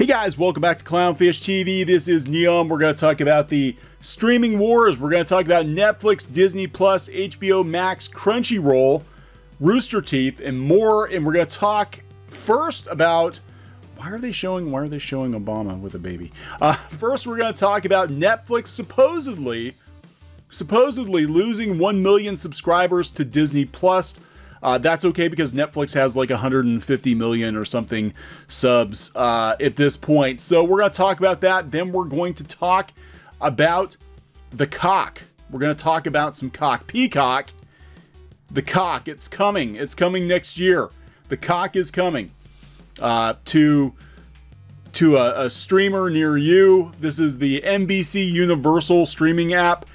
Hey guys, welcome back to CLOWNFISH TV. This is Kneon. We're going to talk about the streaming wars. We're going to talk about Netflix, Disney Plus, HBO Max, Crunchyroll, Rooster Teeth, and more. And we're going to talk first about why are they showing Obama with a baby? First, we're going to talk about Netflix supposedly losing 1 million subscribers to Disney Plus. That's okay because Netflix has like 150 million or something subs at this point. So we're going to talk about that. Then we're going to talk about the cock. We're going to talk about some cock. Peacock, the cock, it's coming. It's coming next year. The cock is coming to a streamer near you. This is the NBC Universal streaming app.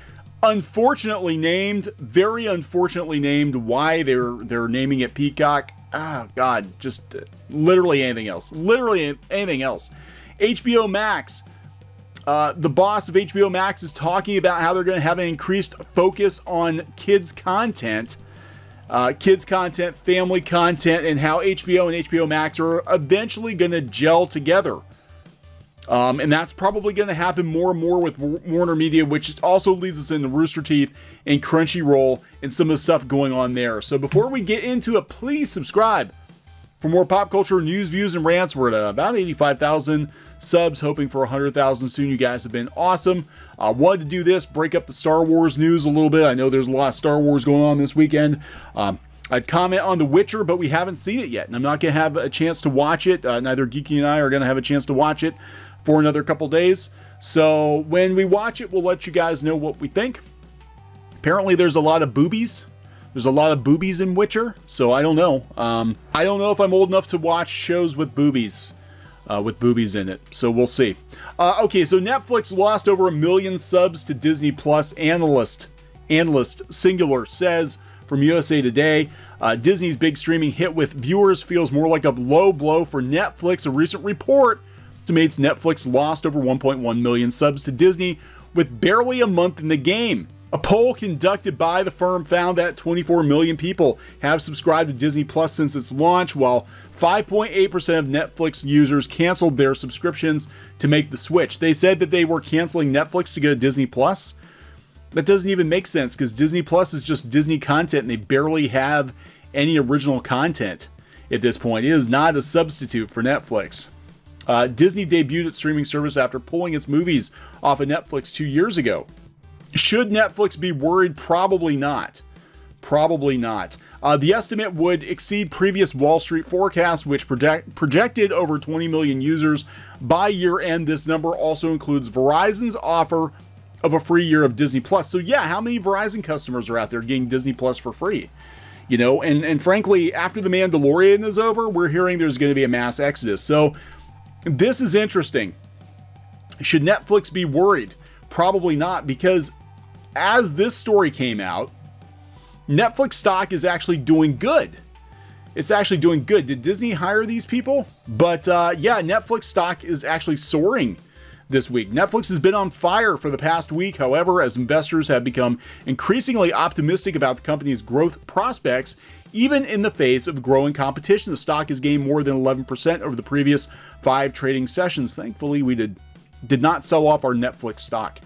Unfortunately named, very unfortunately named. Why they're naming it Peacock? Oh God, just literally anything else. Literally anything else. HBO Max. The boss of HBO Max is talking about how they're going to have an increased focus on kids content, family content, and how HBO and HBO Max are eventually going to gel together. And that's probably going to happen more and more with Warner Media, which also leads us into Rooster Teeth and Crunchyroll and some of the stuff going on there. So before we get into it, please subscribe for more pop culture news, views, and rants. We're at about 85,000 subs, hoping for 100,000 soon. You guys have been awesome. I wanted to do this, break up the Star Wars news a little bit. I know there's a lot of Star Wars going on this weekend. I'd comment on The Witcher, but we haven't seen it yet, and I'm not going to have a chance to watch it. Neither Geeky and I are going to have a chance to watch it for another couple days. So when we watch it, we'll let you guys know what we think. Apparently there's a lot of boobies. There's a lot of boobies in Witcher, so I don't know. I don't know if I'm old enough to watch shows with boobies in it, so we'll see. Okay, so Netflix lost over 1 million subs to Disney Plus. Analyst singular says from USA Today, Disney's big streaming hit with viewers feels more like a low blow for Netflix. A recent report estimates Netflix lost over 1.1 million subs to Disney with barely a month in the game. A poll conducted by the firm found that 24 million people have subscribed to Disney Plus since its launch, while 5.8% of Netflix users canceled their subscriptions to make the switch. They said that they were canceling Netflix to go to Disney Plus. That doesn't even make sense because Disney Plus is just Disney content and they barely have any original content at this point. It is not a substitute for Netflix. Disney debuted its streaming service after pulling its movies off of Netflix 2 years ago. Should Netflix be worried? Probably not. Probably not. The estimate would exceed previous Wall Street forecasts, which projected over 20 million users by year end. This number also includes Verizon's offer of a free year of Disney Plus. So yeah, how many Verizon customers are out there getting Disney Plus for free? You know, and frankly, after The Mandalorian is over, we're hearing there's going to be a mass exodus. So this is interesting. Should Netflix be worried? Probably not, because as this story came out, Netflix stock is actually doing good. It's actually doing good. Did Disney hire these people? But yeah, Netflix stock is actually soaring this week. Netflix has been on fire for the past week. However, as investors have become increasingly optimistic about the company's growth prospects, even in the face of growing competition, the stock has gained more than 11% over the previous 5 trading sessions. Thankfully, we did not sell off our Netflix stock,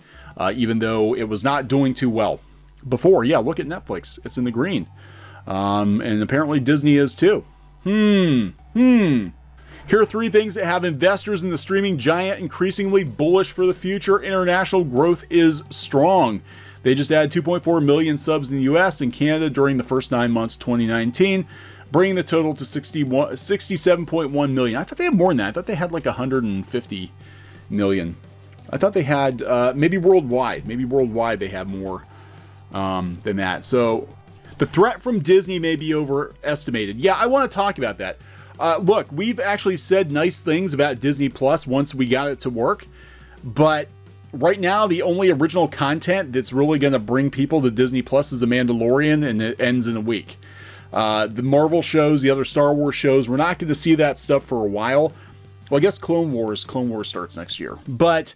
even though it was not doing too well before. Yeah, look at Netflix. It's in the green. And apparently Disney is too. Here are 3 things that have investors in the streaming giant increasingly bullish for the future. International growth is strong. They just added 2.4 million subs in the US and Canada during the first 9 months of 2019, bringing the total to 67.1 million. I thought they had more than that. I thought they had like 150 million. I thought they had, maybe worldwide they have more than that. So the threat from Disney may be overestimated. Yeah, I want to talk about that. Look, we've actually said nice things about Disney Plus once we got it to work, but right now the only original content that's really going to bring people to Disney Plus is The Mandalorian, and it ends in a week. The Marvel shows, the other Star Wars shows, we're not going to see that stuff for a while. Well, I guess Clone Wars starts next year, but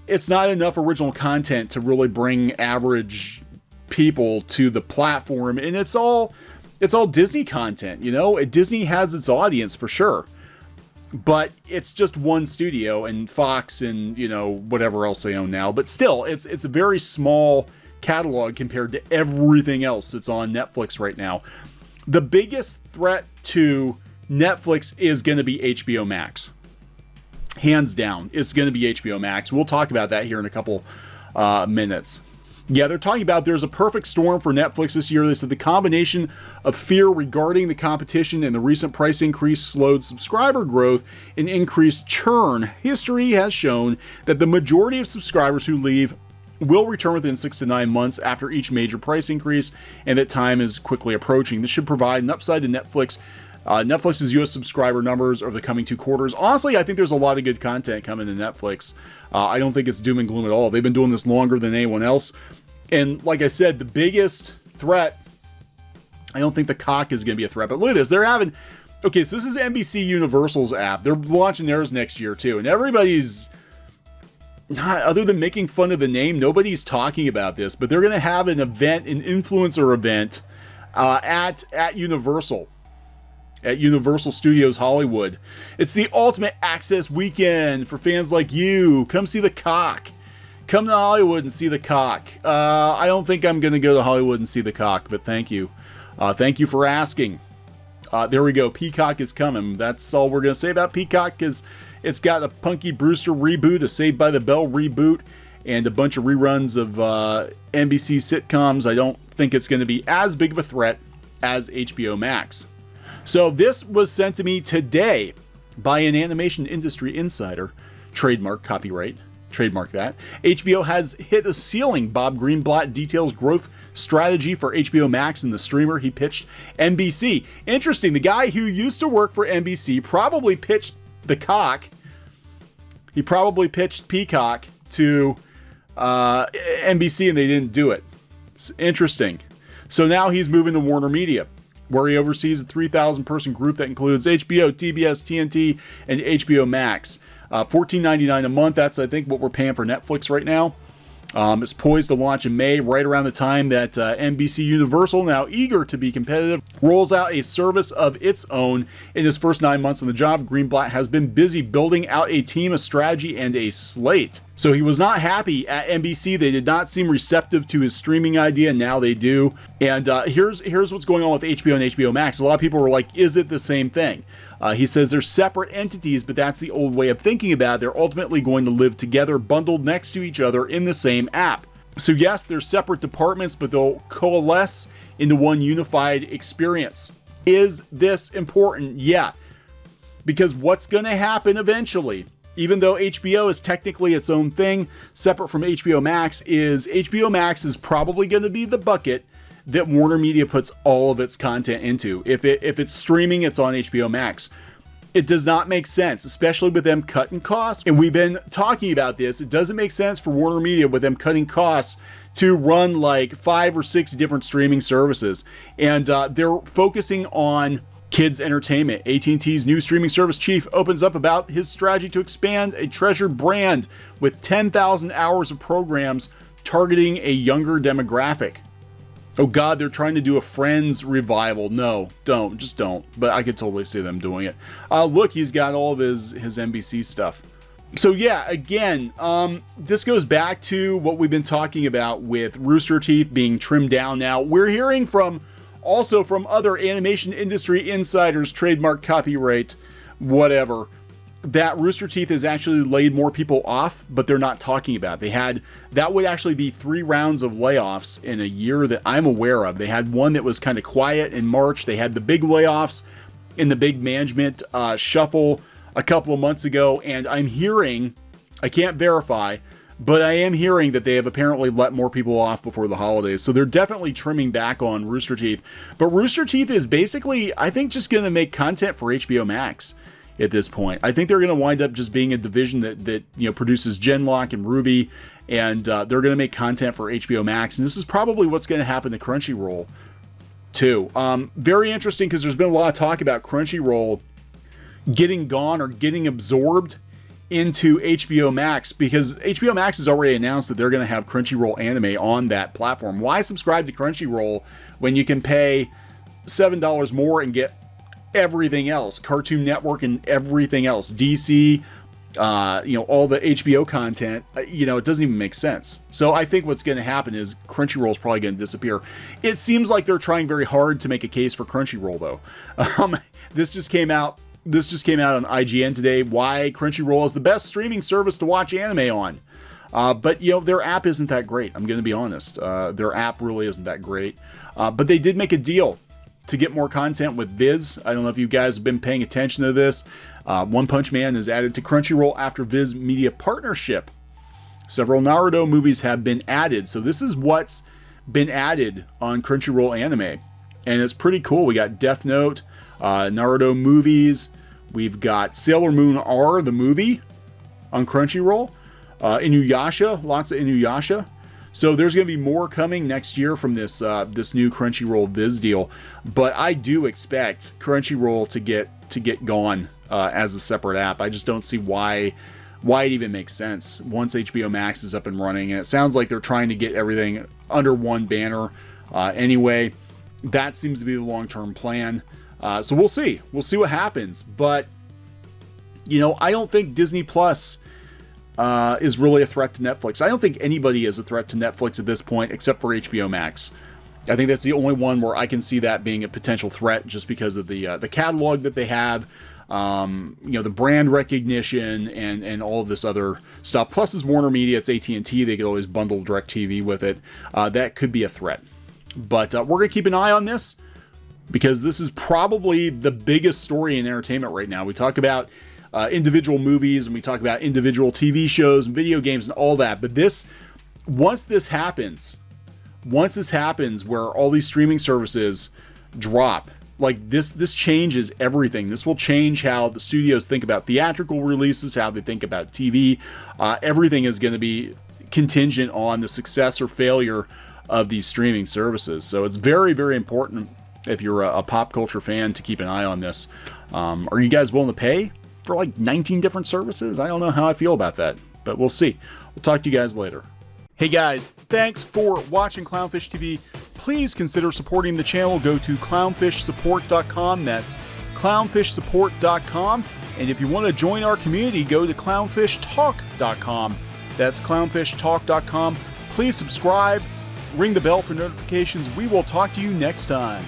it's not enough original content to really bring average people to the platform, and it's all Disney content, you know? Disney has its audience for sure. but it's just one studio, and Fox and, you know, whatever else they own now. But still, it's a very small catalog compared to everything else that's on Netflix right now. The biggest threat to Netflix is going to be HBO Max. Hands down, it's going to be HBO Max. We'll talk about that here in a couple minutes. Yeah, they're talking about there's a perfect storm for Netflix this year. They said the combination of fear regarding the competition and the recent price increase slowed subscriber growth and increased churn. History has shown that the majority of subscribers who leave will return within 6 to 9 months after each major price increase, and that time is quickly approaching. This should provide an upside to Netflix. Netflix's U.S. subscriber numbers over the coming 2 quarters. Honestly, I think there's a lot of good content coming to Netflix. I don't think it's doom and gloom at all. They've been doing this longer than anyone else. And like I said, the biggest threat, I don't think the cock is going to be a threat. But look at this. They're having, okay, so this is NBC Universal's app. They're launching theirs next year too. And everybody's, not other than making fun of the name, nobody's talking about this. But they're going to have an event, an influencer event at Universal. At Universal Studios Hollywood. It's the ultimate access weekend for fans like you. Come see the cock. Come to Hollywood and see the cock. I don't think I'm going to go to Hollywood and see the cock, but thank you. Thank you for asking. There we go. Peacock is coming. That's all we're going to say about Peacock, because it's got a Punky Brewster reboot, a Saved by the Bell reboot, and a bunch of reruns of NBC sitcoms. I don't think it's going to be as big of a threat as HBO Max. So this was sent to me today by an animation industry insider. Trademark, copyright, trademark that. HBO has hit a ceiling. Bob Greenblatt details growth strategy for HBO Max and the streamer he pitched NBC. Interesting, the guy who used to work for NBC probably pitched the cock. He probably pitched Peacock to NBC and they didn't do it. It's interesting. So now he's moving to Warner Media, where he oversees a 3,000-person group that includes HBO, TBS, TNT, and HBO Max. $14.99 a month. That's, I think, what we're paying for Netflix right now. It's poised to launch in May, right around the time that NBC Universal, now eager to be competitive, rolls out a service of its own. In his first 9 months on the job, Greenblatt has been busy building out a team, a strategy, and a slate. So he was not happy at NBC. They did not seem receptive to his streaming idea. Now they do. And here's what's going on with HBO and HBO Max. A lot of people were like, is it the same thing? He says they're separate entities, but that's the old way of thinking about it. They're ultimately going to live together, bundled next to each other in the same app. So yes, they're separate departments, but they'll coalesce into one unified experience. Is this important? Yeah. Because what's going to happen eventually, even though HBO is technically its own thing, separate from HBO Max, is HBO Max is probably going to be the bucket that Warner Media puts all of its content into. If it's streaming, it's on HBO Max. It does not make sense, especially with them cutting costs. And we've been talking about this. It doesn't make sense for Warner Media with them cutting costs to run like 5 or 6 different streaming services. And they're focusing on kids entertainment. AT&T's new streaming service chief opens up about his strategy to expand a treasured brand with 10,000 hours of programs targeting a younger demographic. Oh God, they're trying to do a Friends revival. No, don't. Just don't. But I could totally see them doing it. Look, he's got all of his NBC stuff. So yeah, again, this goes back to what we've been talking about with Rooster Teeth being trimmed down now. We're hearing also from other animation industry insiders, trademark, copyright, whatever, that Rooster Teeth has actually laid more people off, but they're not talking about it. That would actually be 3 rounds of layoffs in a year that I'm aware of. They had one that was kind of quiet in March. They had the big layoffs in the big management shuffle a couple of months ago, and I'm hearing, I can't verify, but I am hearing that they have apparently let more people off before the holidays. So they're definitely trimming back on Rooster Teeth. But Rooster Teeth is basically, I think, just going to make content for HBO Max at this point. I think they're going to wind up just being a division that produces Genlock and Ruby, and they're going to make content for HBO Max. And this is probably what's going to happen to Crunchyroll too. Very interesting, because there's been a lot of talk about Crunchyroll getting gone or getting absorbed into HBO Max, because HBO Max has already announced that they're going to have Crunchyroll anime on that platform. Why subscribe to Crunchyroll when you can pay $7 more and get everything else, Cartoon Network and everything else, DC, all the HBO content, it doesn't even make sense. So I think what's going to happen is Crunchyroll is probably going to disappear. It seems like they're trying very hard to make a case for Crunchyroll, though. This just came out on IGN today, why Crunchyroll is the best streaming service to watch anime on. But their app isn't that great. I'm going to be honest. Their app really isn't that great. But they did make a deal to get more content with Viz. I don't know if you guys have been paying attention to this. One Punch Man is added to Crunchyroll after Viz Media partnership. Several Naruto movies have been added. So this is what's been added on Crunchyroll Anime. And it's pretty cool. We got Death Note, Naruto movies. We've got Sailor Moon R, the movie, on Crunchyroll. Inuyasha, lots of Inuyasha. So there's going to be more coming next year from this new Crunchyroll Viz deal. But I do expect Crunchyroll to get gone as a separate app. I just don't see why it even makes sense once HBO Max is up and running. And it sounds like they're trying to get everything under one banner. Anyway, that seems to be the long-term plan. So we'll see. We'll see what happens. But, I don't think Disney Plus is really a threat to Netflix. I don't think anybody is a threat to Netflix at this point except for HBO Max. I think that's the only one where I can see that being a potential threat just because of the catalog that they have, the brand recognition and all of this other stuff. Plus, it's Warner Media, it's AT&T. They could always bundle DirecTV with it. That could be a threat. But we're going to keep an eye on this because this is probably the biggest story in entertainment right now. We talk about individual movies and we talk about individual TV shows and video games and all that. But once this happens where all these streaming services drop, like this changes everything. This will change how the studios think about theatrical releases, how they think about TV. Everything is going to be contingent on the success or failure of these streaming services. So it's very, very important if you're a pop culture fan to keep an eye on this. Are you guys willing to pay for like 19 different services? I don't know how I feel about that, but we'll see. We'll talk to you guys later. Hey guys, thanks for watching Clownfish TV. Please consider supporting the channel. Go to clownfishsupport.com. That's clownfishsupport.com. And if you want to join our community, go to clownfishtalk.com. That's clownfishtalk.com. Please subscribe, ring the bell for notifications. We will talk to you next time.